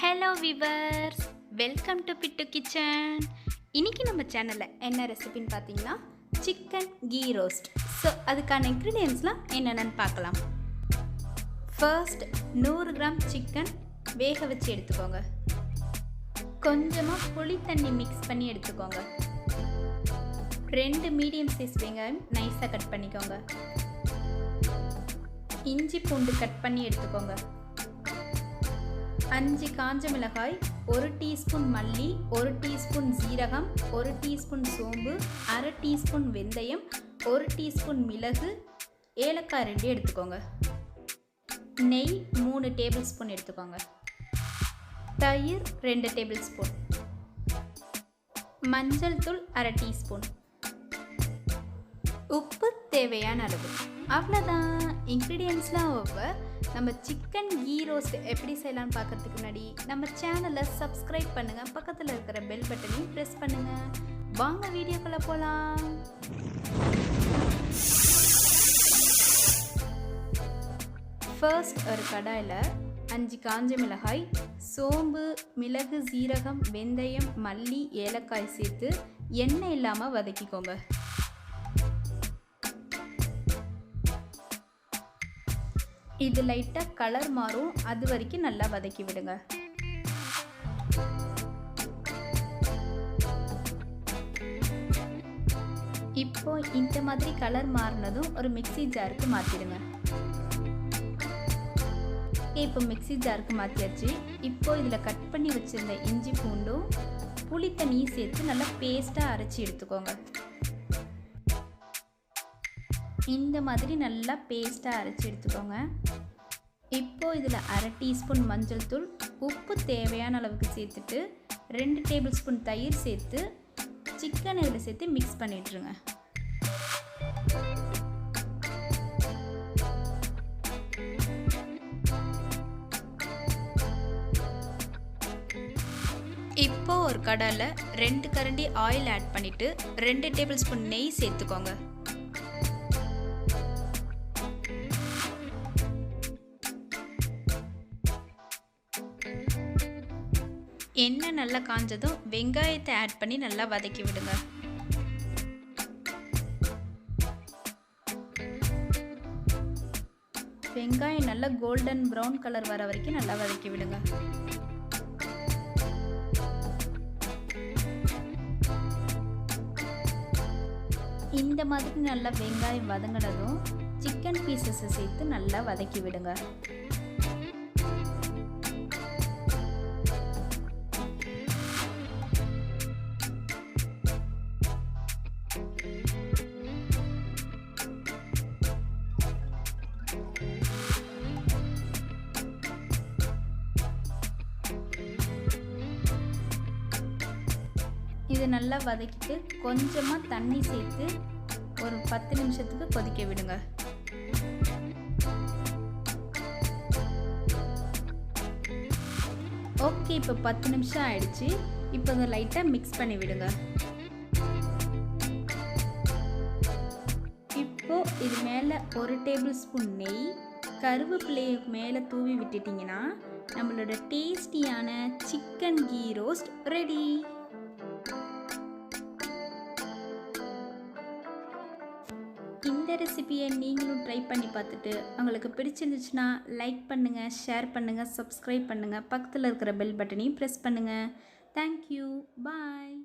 Hello viewers, welcome to bit kitchen. இன்றைக்கி நம்ம சேனலில் என்ன ரெசிபின்னு பார்த்தீங்கன்னா சிக்கன் கீ ரோஸ்ட். ஸோ அதுக்கான இன்க்ரீடியன்ஸ்லாம் என்னென்னு பார்க்கலாம். ஃபர்ஸ்ட் 100 கிராம் சிக்கன் வேக வச்சு எடுத்துக்கோங்க. கொஞ்சமாக புளி தண்ணி மிக்ஸ் பண்ணி எடுத்துக்கோங்க. 2 மீடியம் சைஸ் வெங்காயம் நைஸாக கட் பண்ணிக்கோங்க. இஞ்சி பூண்டு கட் பண்ணி எடுத்துக்கோங்க. 5 காஞ்ச மிளகாய், 1 டீஸ்பூன் மல்லி, 1 டீஸ்பூன் ஜீரகம், 1 டீஸ்பூன் சோம்பு, அரை டீஸ்பூன் வெந்தயம், 1 டீஸ்பூன் மிளகு, ஏலக்காய் 2 எடுத்துக்கோங்க. நெய் 3 டேபிள் ஸ்பூன் எடுத்துக்கோங்க. தயிர் 2 டேபிள் ஸ்பூன். மஞ்சள் தூள் அரை டீஸ்பூன். உப்பு தேவையான அளவு. அவ்வளோதான், இன்க்ரீடியன்ஸ்லாம் ஓவர். நம்ம சிக்கன் கீ ரோஸ்ட் எப்படி செய்யலாம்னு பார்க்கறதுக்கு முன்னாடி நம்ம சேனலை சப்ஸ்கிரைப் பண்ணுங்கள், பக்கத்தில் இருக்கிற பெல் பட்டனையும் ப்ரெஸ் பண்ணுங்கள். வாங்க வீடியோக்குள்ளே போகலாம். ஃபர்ஸ்ட் ஒரு கடாயில் 5 காஞ்ச மிளகாய், சோம்பு, மிளகு, ஜீரகம், வெந்தயம், மல்லி, ஏலக்காய் சேர்த்து எண்ணெய் இல்லாமல் வதக்கிக்கோங்க. இது லைட்டாக கலர் மாறும், அது வரைக்கும் நல்லா வதக்கி விடுங்க. இப்போ இந்த மாதிரி கலர் மாறினதும் ஒரு மிக்ஸி ஜாருக்கு மாற்றிடுங்க. இப்போ மிக்ஸி ஜாருக்கு மாற்றியாச்சு. இப்போ இதில் கட் பண்ணி வச்சுருந்த இஞ்சி பூண்டும் புளி தண்ணியும் சேர்த்து நல்லா பேஸ்ட்டாக அரைச்சி எடுத்துக்கோங்க. இந்த மாதிரி நல்லா பேஸ்ட்டாக அரைச்சி எடுத்துக்கோங்க. இப்போது இதில் அரை டீஸ்பூன் மஞ்சள் தூள், உப்பு தேவையான அளவுக்கு சேர்த்துட்டு 2 டேபிள் ஸ்பூன் தயிர் சேர்த்து சிக்கன் இதில் சேர்த்து மிக்ஸ் பண்ணிட்டுருங்க. இப்போ ஒரு கடாயில் 2 கரண்டி ஆயில் ஆட் பண்ணிவிட்டு 2 டேபிள் ஸ்பூன் நெய் சேர்த்துக்கோங்க. எண்ணெய் நல்லா காஞ்சதும் வெங்காயத்தை ஆட் பண்ணி நல்லா வதக்கி விடுங்க. வெங்காயம் நல்லா கோல்டன் ப்ரௌன் கலர் வர வரைக்கும் நல்லா வதக்கி விடுங்க. இந்த மாதிரி நல்லா வெங்காயம் வதங்கினதும் சிக்கன் பீசஸை சேர்த்து நல்லா வதக்கி விடுங்க. இது நல்லா வதக்கிட்டு கொஞ்சமாக தண்ணி சேர்த்து ஒரு 10 நிமிஷத்துக்கு கொதிக்க விடுங்க. ஓகே, இப்போ 10 நிமிஷம் ஆயிடுச்சு. இப்போ அதை லைட்டாக மிக்ஸ் பண்ணி விடுங்க. இப்போ இது மேலே 1 டேபிள் ஸ்பூன் நெய், கருவேப்பிலையை மேலே தூவி விட்டுட்டிங்கன்னா நம்மளோட டேஸ்டியான சிக்கன் கீ ரோஸ்ட் ரெடி. இந்த ரெசிபியை நீங்களும் ட்ரை பண்ணி பார்த்துட்டு உங்களுக்கு பிடிச்சிருந்துச்சுன்னா லைக் பண்ணுங்கள், ஷேர் பண்ணுங்கள், சப்ஸ்கிரைப் பண்ணுங்கள், பக்கத்தில் இருக்கிற பெல் பட்டனையும் ப்ரெஸ் பண்ணுங்கள். தேங்க்யூ, பாய்.